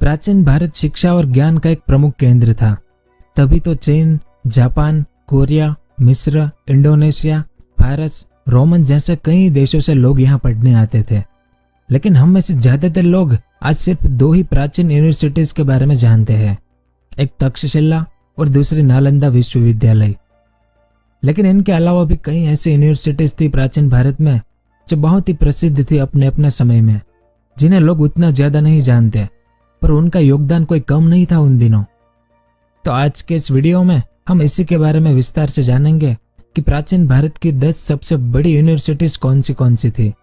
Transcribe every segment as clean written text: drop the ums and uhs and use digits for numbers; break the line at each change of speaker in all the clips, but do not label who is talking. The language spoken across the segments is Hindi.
प्राचीन भारत शिक्षा और ज्ञान का एक प्रमुख केंद्र था। तभी तो चीन, जापान, कोरिया, मिस्र, इंडोनेशिया, फारस, रोमन जैसे कई देशों से लोग यहाँ पढ़ने आते थे। लेकिन हम में से ज्यादातर लोग आज सिर्फ 2 ही प्राचीन यूनिवर्सिटीज के बारे में जानते हैं, एक तक्षशिला और दूसरी नालंदा विश्वविद्यालय। लेकिन इनके अलावा भी कई ऐसी यूनिवर्सिटीज थी प्राचीन भारत में जो बहुत ही प्रसिद्ध थी अपने अपने समय में, जिन्हें लोग उतना ज्यादा नहीं जानते, पर उनका योगदान कोई कम नहीं था उन दिनों। तो आज के इस वीडियो में हम इसी के बारे में विस्तार से जानेंगे कि प्राचीन भारत की 10 सबसे बड़ी यूनिवर्सिटीज कौन सी थी,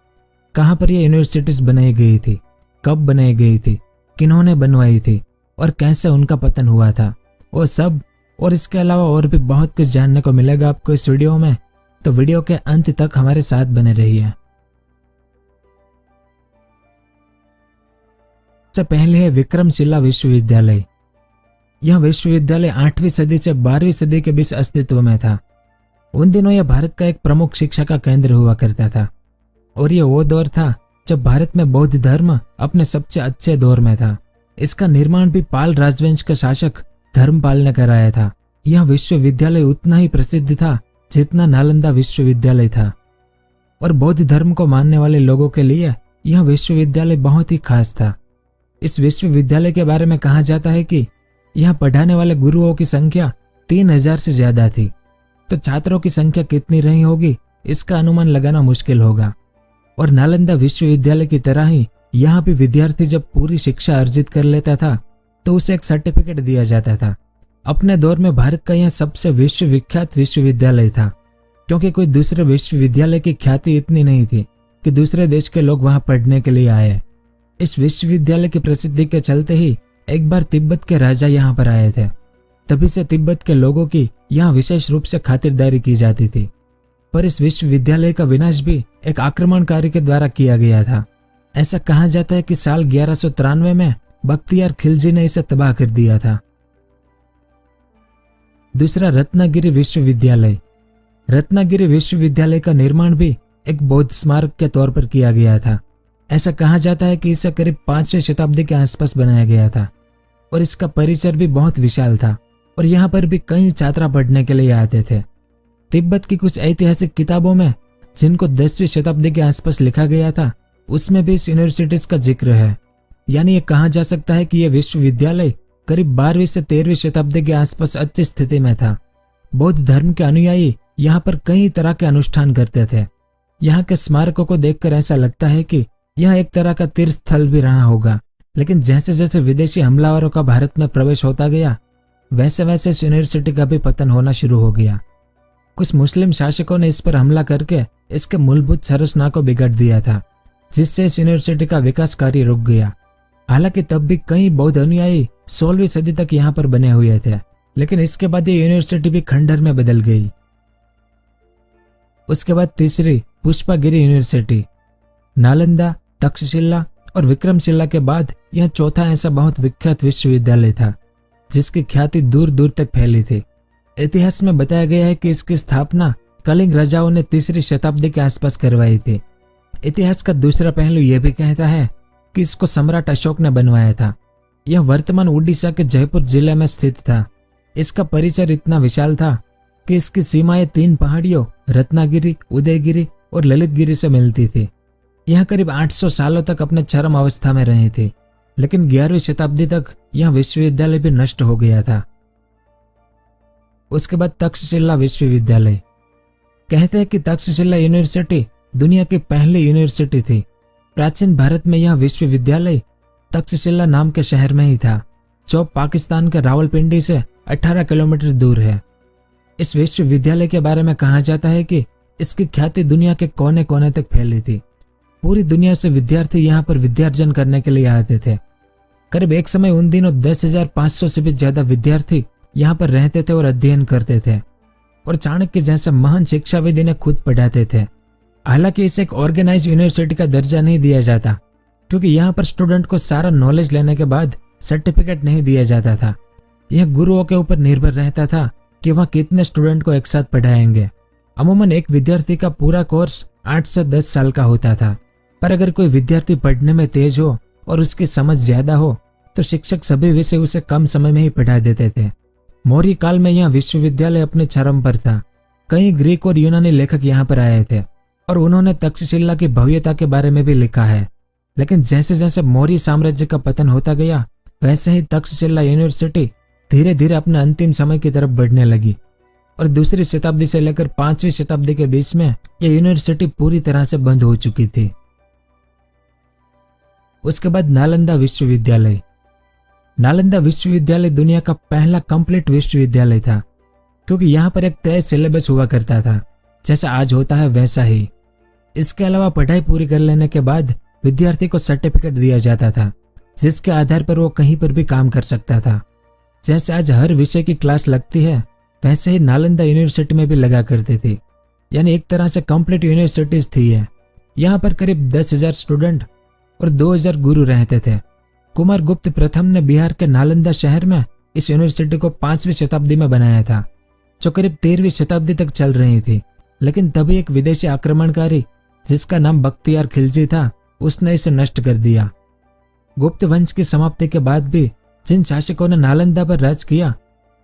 कहाँ पर ये यूनिवर्सिटीज बनाई गई थी, कब बनाई गई थी, किन्होंने बनवाई थी और कैसे उनका पतन हुआ था, वो सब और इसके अलावा और भी बहुत कुछ जानने को मिलेगा आपको इस वीडियो में। तो वीडियो के अंत तक हमारे साथ बने रहिए। सबसे पहले है विक्रमशिला विश्वविद्यालय। यह विश्वविद्यालय 8वीं सदी से 12वीं सदी के बीच अस्तित्व में था। उन दिनों यह भारत का एक प्रमुख शिक्षा का केंद्र हुआ करता था और यह वो दौर था जब भारत में बौद्ध धर्म अपने सबसे अच्छे दौर में था। इसका निर्माण भी पाल राजवंश के शासक धर्मपाल ने कराया था। यह विश्वविद्यालय उतना ही प्रसिद्ध था जितना नालंदा विश्वविद्यालय था और बौद्ध धर्म को मानने वाले लोगों के लिए यह विश्वविद्यालय बहुत ही खास था। इस विश्वविद्यालय के बारे में कहा जाता है कि यहाँ पढ़ाने वाले गुरुओं की संख्या 3000 से ज्यादा थी। तो छात्रों की संख्या कितनी रही होगी इसका अनुमान लगाना मुश्किल होगा। और नालंदा विश्वविद्यालय की तरह ही यहाँ भी विद्यार्थी जब पूरी शिक्षा अर्जित कर लेता था तो उसे एक सर्टिफिकेट दिया जाता था। अपने दौर में भारत का यह सबसे विश्वविख्यात विश्वविद्यालय था, क्योंकि कोई दूसरे विश्वविद्यालय की ख्याति इतनी नहीं थी कि दूसरे देश के लोग वहां पढ़ने के लिए आए। इस विश्वविद्यालय की प्रसिद्धि के चलते ही एक बार तिब्बत के राजा यहाँ पर आए थे। तभी से तिब्बत के लोगों की यहाँ विशेष रूप से खातिरदारी की जाती थी। पर इस विश्वविद्यालय का विनाश भी एक आक्रमणकारी के द्वारा किया गया था। ऐसा कहा जाता है कि साल 1193 में बख्तियार खिलजी ने इसे तबाह कर दिया था। दूसरा, रत्नागिरी विश्वविद्यालय। रत्नागिरी विश्वविद्यालय का निर्माण भी एक बौद्ध स्मारक के तौर पर किया गया था। ऐसा कहा जाता है कि इसे करीब 5वीं शताब्दी के आसपास बनाया गया था और इसका परिसर भी बहुत विशाल था और यहाँ पर भी कई छात्र पढ़ने के लिए आते थे। तिब्बत की कुछ ऐतिहासिक किताबों में जिनको 10वीं शताब्दी के आसपास लिखा गया था उसमें भी इस यूनिवर्सिटीज का जिक्र है। यानी ये कहा जा सकता है कि यह विश्वविद्यालय करीब 12वीं से 13वीं शताब्दी के आसपास अच्छी स्थिति में था। बौद्ध धर्म के अनुयायी यहाँ पर कई तरह के अनुष्ठान करते थे। यहाँ के स्मारकों को देखकर ऐसा लगता है कि यह एक तरह का तीर्थ स्थल भी रहा होगा। लेकिन जैसे जैसे विदेशी हमलावरों का भारत में प्रवेश होता गया वैसे वैसे इस यूनिवर्सिटी का भी पतन होना शुरू हो गया। कुछ मुस्लिम शासकों ने इस पर हमला करके इसके मूलभूत संरचना को बिगाड़ दिया था, जिससे इस यूनिवर्सिटी का विकास कार्य रुक गया। हालांकि तब भी कई बौद्ध अनुयायी 16वीं सदी तक यहाँ पर बने हुए थे, लेकिन इसके बाद ये यूनिवर्सिटी भी खंडहर में बदल गई। उसके बाद तीसरी, पुष्पागिरी यूनिवर्सिटी। नालंदा, तक्षशिला और विक्रमशिला के बाद यह चौथा ऐसा बहुत विख्यात विश्वविद्यालय था जिसकी ख्याति दूर दूर तक फैली थी। इतिहास में बताया गया है कि इसकी स्थापना कलिंग राजाओं ने 3री शताब्दी के आसपास करवाई थी। इतिहास का दूसरा पहलू यह भी कहता है कि इसको सम्राट अशोक ने बनवाया था। यह वर्तमान उड़ीसा के जयपुर जिले में स्थित था। इसका परिसर इतना विशाल था कि इसकी सीमाएं 3 पहाड़ियों रत्नागिरी, उदयगिरी और ललितगिरी से मिलती थी। यह करीब 800 सालों तक अपने चरम अवस्था में रही थी, लेकिन 11वीं शताब्दी तक यह विश्वविद्यालय भी नष्ट हो गया था। उसके बाद तक्षशिला विश्वविद्यालय। कहते हैं कि तक्षशिला यूनिवर्सिटी दुनिया की पहली यूनिवर्सिटी थी। प्राचीन भारत में यह विश्वविद्यालय तक्षशिला नाम के शहर में ही था, जो पाकिस्तान के रावलपिंडी से 18 किलोमीटर दूर है। इस विश्वविद्यालय के बारे में कहा जाता है कि इसकी ख्याति दुनिया के कोने कोने तक फैली थी। पूरी दुनिया से विद्यार्थी यहाँ पर विद्यार्जन करने के लिए आते थे। करीब एक समय उन दिनों 10,500 से भी ज्यादा विद्यार्थी यहाँ पर रहते थे और अध्ययन करते थे, और चाणक्य जैसे महान शिक्षाविद इन्हें खुद पढ़ाते थे। हालांकि इसे एक ऑर्गेनाइज यूनिवर्सिटी का दर्जा नहीं दिया जाता, क्योंकि यहाँ पर स्टूडेंट को सारा नॉलेज लेने के बाद सर्टिफिकेट नहीं दिया जाता था। यह गुरुओं के ऊपर निर्भर रहता था कि वह कितने स्टूडेंट को एक साथ पढ़ाएंगे। अमूमन एक विद्यार्थी का पूरा कोर्स 8 से 10 साल का होता था, पर अगर कोई विद्यार्थी पढ़ने में तेज हो और उसकी समझ ज्यादा हो तो शिक्षक सभी विषय उसे कम समय में ही पढ़ा देते थे। मौर्य काल में यह विश्वविद्यालय अपने चरम पर था। कई ग्रीक और यूनानी लेखक यहाँ पर आए थे और उन्होंने तक्षशिला की भव्यता के बारे में भी लिखा है। लेकिन जैसे जैसे मौर्य साम्राज्य का पतन होता गया, वैसे ही तक्षशिला यूनिवर्सिटी धीरे धीरे अपने अंतिम समय की तरफ बढ़ने लगी और दूसरी शताब्दी से लेकर 5वीं शताब्दी के बीच में यह यूनिवर्सिटी पूरी तरह से बंद हो चुकी थी। उसके बाद नालंदा विश्वविद्यालय। नालंदा विश्वविद्यालय दुनिया का पहला कंप्लीट विश्वविद्यालय था, क्योंकि यहाँ पर एक तय सिलेबस हुआ करता था, जैसा आज होता है वैसा ही। इसके अलावा पढ़ाई पूरी कर लेने के बाद विद्यार्थी को सर्टिफिकेट दिया जाता था, जिसके आधार पर वो कहीं पर भी काम कर सकता था। जैसे आज हर विषय की क्लास लगती है, वैसे ही नालंदा यूनिवर्सिटी में भी लगा करती थी। यानी एक तरह से कंप्लीट यूनिवर्सिटीज थी ये। यहाँ पर करीब 10,000 स्टूडेंट और 2,000 गुरु रहते थे। कुमार गुप्त प्रथम ने बिहार के नालंदा शहर में इस यूनिवर्सिटी को 5वीं शताब्दी में बनाया था, जो करीब 13वीं शताब्दी तक चल रही थी। लेकिन तभी एक विदेशी आक्रमणकारी जिसका नाम बख्तियार खिलजी था, उसने इसे नष्ट कर दिया। गुप्त वंश की समाप्ति के बाद भी जिन शासकों ने नालंदा पर राज किया,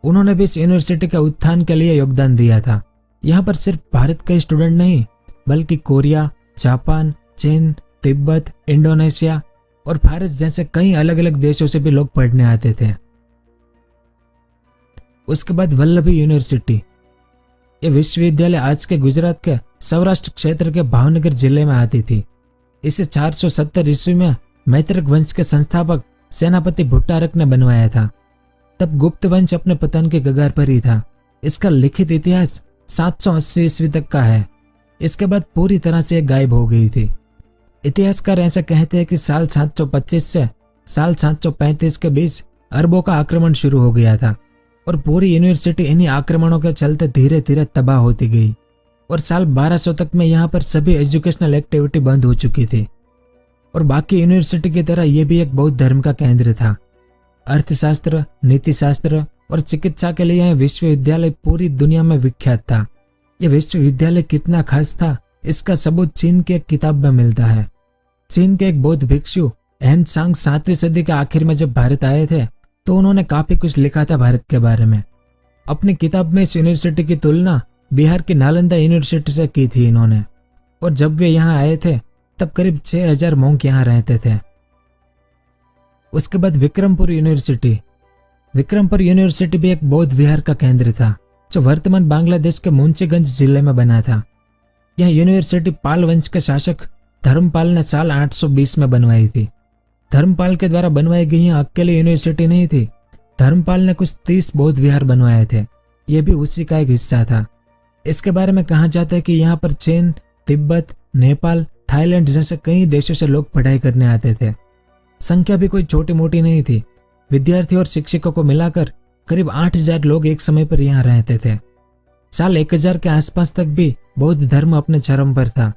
उन्होंने भी इस यूनिवर्सिटी के उत्थान के लिए योगदान दिया था। यहाँ पर सिर्फ भारत के स्टूडेंट नहीं, बल्कि कोरिया, जापान, चीन, तिब्बत, इंडोनेशिया और फारस जैसे कई अलग अलग देशों से भी लोग पढ़ने आते थे। उसके बाद वल्लभी यूनिवर्सिटी। यह विश्वविद्यालय आज के गुजरात के सौराष्ट्र क्षेत्र के भावनगर जिले में आती थी। इसे 470 ईस्वी में मैत्रक वंश के संस्थापक सेनापति भुट्टारक ने बनवाया था। तब गुप्त वंश अपने पतन के कगार पर ही था। इसका लिखित इतिहास 780 ईस्वी तक का है। इसके बाद पूरी तरह से गायब हो गई थी। इतिहासकार ऐसा कहते हैं कि साल 725 से साल 735 के बीच अरबों का आक्रमण शुरू हो गया था और पूरी यूनिवर्सिटी इन्हीं आक्रमणों के चलते धीरे धीरे तबाह होती गई और साल 1200 तक में यहाँ पर सभी एजुकेशनल एक्टिविटी बंद हो चुकी थी। और बाकी यूनिवर्सिटी की तरह यह भी एक बौद्ध धर्म का केंद्र था। अर्थशास्त्र, नीतिशास्त्र और चिकित्सा के लिए यह विश्वविद्यालय पूरी दुनिया में विख्यात था। यह विश्वविद्यालय कितना खास था, इसका सबूत चीन की एक किताब में मिलता है। चीन के एक बौद्ध भिक्षु एन सांग 7वीं सदी के आखिर में जब भारत आए थे, तो उन्होंने काफी कुछ लिखा था भारत के बारे में। अपनी किताब में इस यूनिवर्सिटी की तुलना बिहार की नालंदा यूनिवर्सिटी से की थी इन्होंने। और जब वे यहाँ आए थे, तब करीब 6,000 मोंक यहाँ रहते थे। उसके बाद विक्रमपुर यूनिवर्सिटी। विक्रमपुर यूनिवर्सिटी भी एक बौद्ध विहार का केंद्र था, जो वर्तमान बांग्लादेश के मुंशीगंज जिले में बना था। यह यूनिवर्सिटी पाल वंश के शासक धर्मपाल ने साल 820 में बनवाई थी। धर्मपाल के द्वारा बनवाई गई यह अकेली यूनिवर्सिटी नहीं थी। धर्मपाल ने कुछ 30 बौद्ध विहार बनवाए थे। यह भी उसी का एक हिस्सा था। इसके बारे में कहा जाता है कि यहाँ पर चीन, तिब्बत, नेपाल, थाईलैंड जैसे कई देशों से लोग पढ़ाई करने आते थे। संख्या भी कोई छोटी मोटी नहीं थी। विद्यार्थी और शिक्षकों को मिलाकर करीब 8,000 लोग एक समय पर यहाँ रहते थे। साल 1000 के आसपास तक भी बौद्ध धर्म अपने चरम पर था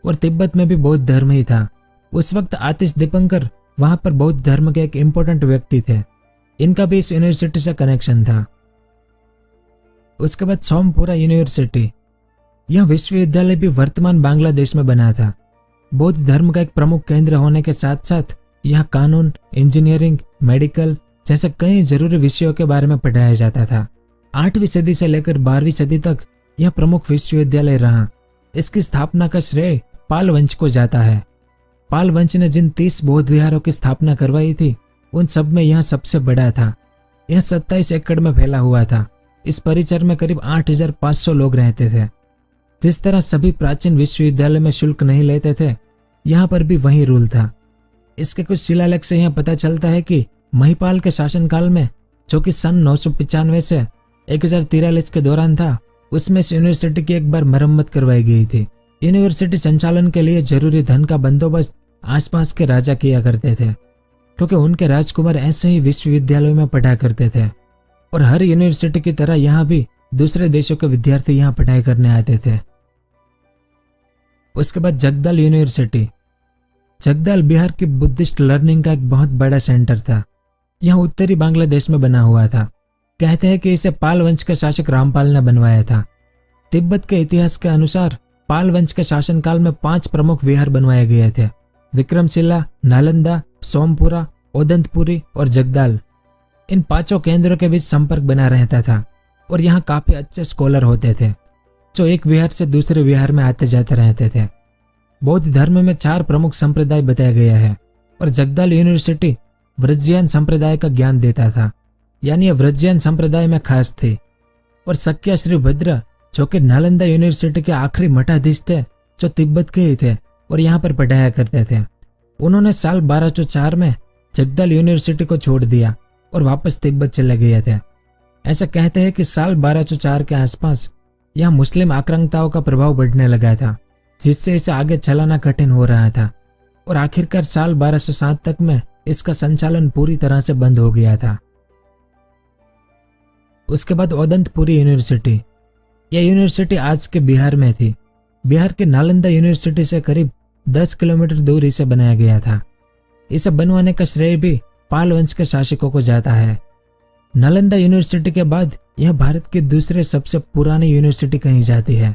और तिब्बत में भी बौद्ध धर्म ही था। उस वक्त आतिश दीपंकर वहां पर बौद्ध धर्म के एक इम्पोर्टेंट व्यक्ति थे। इनका भी इस यूनिवर्सिटी से कनेक्शन था। उसके बाद सोमपुरा यूनिवर्सिटी। यह विश्वविद्यालय भी वर्तमान बांग्लादेश में बना था। बौद्ध धर्म का एक प्रमुख केंद्र होने के साथ साथ यहाँ कानून, इंजीनियरिंग, मेडिकल जैसे कई जरूरी विषयों के बारे में पढ़ाया जाता था। 8वीं सदी से लेकर 12वीं सदी तक यह प्रमुख विश्वविद्यालय रहा। इसकी स्थापना का श्रेय पाल वंश को जाता है। पाल वंश ने जिन 30 बौद्ध विहारों की स्थापना करवाई थी, उन सब में यह सबसे बड़ा था। यह 27 एकड़ में फैला हुआ था। इस परिसर में करीब 8,500 लोग रहते थे। जिस तरह सभी प्राचीन विश्वविद्यालय में शुल्क नहीं लेते थे, यहाँ पर भी वही रूल था। इसके कुछ शिलालेख से यह पता चलता है कि महिपाल के शासनकाल में, जो कि सन 995 से 1043 के दौरान था, उसमें इस यूनिवर्सिटी की एक बार मरम्मत करवाई गई थी। यूनिवर्सिटी संचालन के लिए जरूरी धन का बंदोबस्त आसपास के राजा किया करते थे, क्योंकि उनके राजकुमार ऐसे ही विश्वविद्यालयों में पढ़ा करते थे। और हर यूनिवर्सिटी की तरह यहाँ भी दूसरे देशों के विद्यार्थी यहाँ पढ़ाई करने आते थे। उसके बाद जगदल यूनिवर्सिटी। जगदल बिहार की बुद्धिस्ट लर्निंग का एक बहुत बड़ा सेंटर था। यह उत्तरी बांग्लादेश में बना हुआ था। कहते हैं कि इसे पाल वंश के शासक रामपाल ने बनवाया था। तिब्बत के इतिहास के अनुसार पाल वंश के शासनकाल में 5 प्रमुख विहार बनवाए गए थे: विक्रमशिला, नालंदा, सोमपुरा ओदंतपुरी और जगदाल, इन 5 केंद्रों के बीच संपर्क बना रहता था और यहाँ काफी अच्छे स्कॉलर होते थे जो एक विहार से दूसरे विहार में आते जाते रहते थे। बौद्ध धर्म में 4 प्रमुख संप्रदाय बताया गया है और जगदाल यूनिवर्सिटी वज्रयान संप्रदाय का ज्ञान देता था, यानी यह वज्रयान संप्रदाय में खास थी। और सक्या श्री भद्र जो कि नालंदा यूनिवर्सिटी के आखिरी मठाधीश थे जो तिब्बत के ही थे और यहाँ पर पढ़ाया करते थे, उन्होंने साल 1204 में जगदाल यूनिवर्सिटी को छोड़ दिया और वापस तिब्बत चले गए थे। ऐसा कहते हैं कि साल 1204 के आसपास यहाँ मुस्लिम आक्रांताओं का प्रभाव बढ़ने लगा था, जिससे इसे आगे चलाना कठिन हो रहा था और आखिरकार साल 1207 तक में इसका संचालन पूरी तरह से बंद हो गया था। उसके बाद ओदंतपुरी यूनिवर्सिटी, यह यूनिवर्सिटी आज के बिहार में थी। बिहार के नालंदा यूनिवर्सिटी से करीब 10 किलोमीटर दूर इसे बनाया गया था। इसे बनवाने का श्रेय भी पाल वंश के शासकों को जाता है। नालंदा यूनिवर्सिटी के बाद यह भारत की दूसरे सबसे पुरानी यूनिवर्सिटी कही जाती है।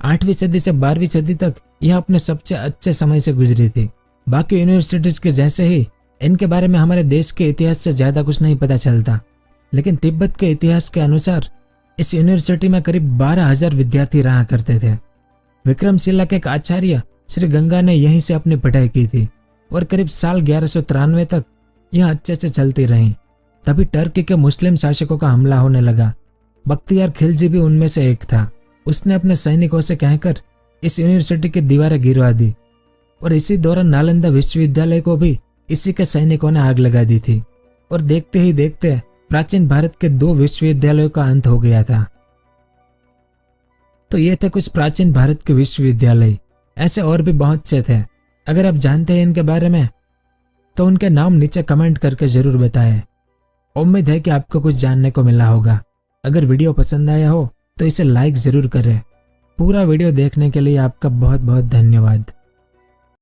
8वीं सदी से 12वीं सदी तक यह अपने सबसे अच्छे समय से गुजरी थी। बाकी यूनिवर्सिटीज के जैसे ही इनके बारे में हमारे देश के इतिहास से ज्यादा कुछ नहीं पता चलता, लेकिन तिब्बत के इतिहास के अनुसार इस यूनिवर्सिटी में करीब 12,000 विद्यार्थी रहा करते थे। विक्रमशिला के एक आचार्य श्री गंगा ने यहीं से अपनी पढ़ाई की थी और करीब साल 1193 तक यह अच्छे से चलती रही। तभी टर्की के मुस्लिम शासकों का हमला होने लगा। बख्तियार खिलजी भी उनमें से एक था। उसने अपने सैनिकों से कहकर इस यूनिवर्सिटी की दीवारें गिरवा दी और इसी दौरान नालंदा विश्वविद्यालय को भी इसी के सैनिकों ने आग लगा दी थी और देखते ही देखते प्राचीन भारत के 2 विश्वविद्यालयों का अंत हो गया था। तो ये थे कुछ प्राचीन भारत के विश्वविद्यालय। ऐसे और भी बहुत से थे। अगर आप जानते हैं इनके बारे में तो उनके नाम नीचे कमेंट करके जरूर बताएं। उम्मीद है कि आपको कुछ जानने को मिला होगा। अगर वीडियो पसंद आया हो तो इसे लाइक जरूर करें। पूरा वीडियो देखने के लिए आपका बहुत बहुत धन्यवाद।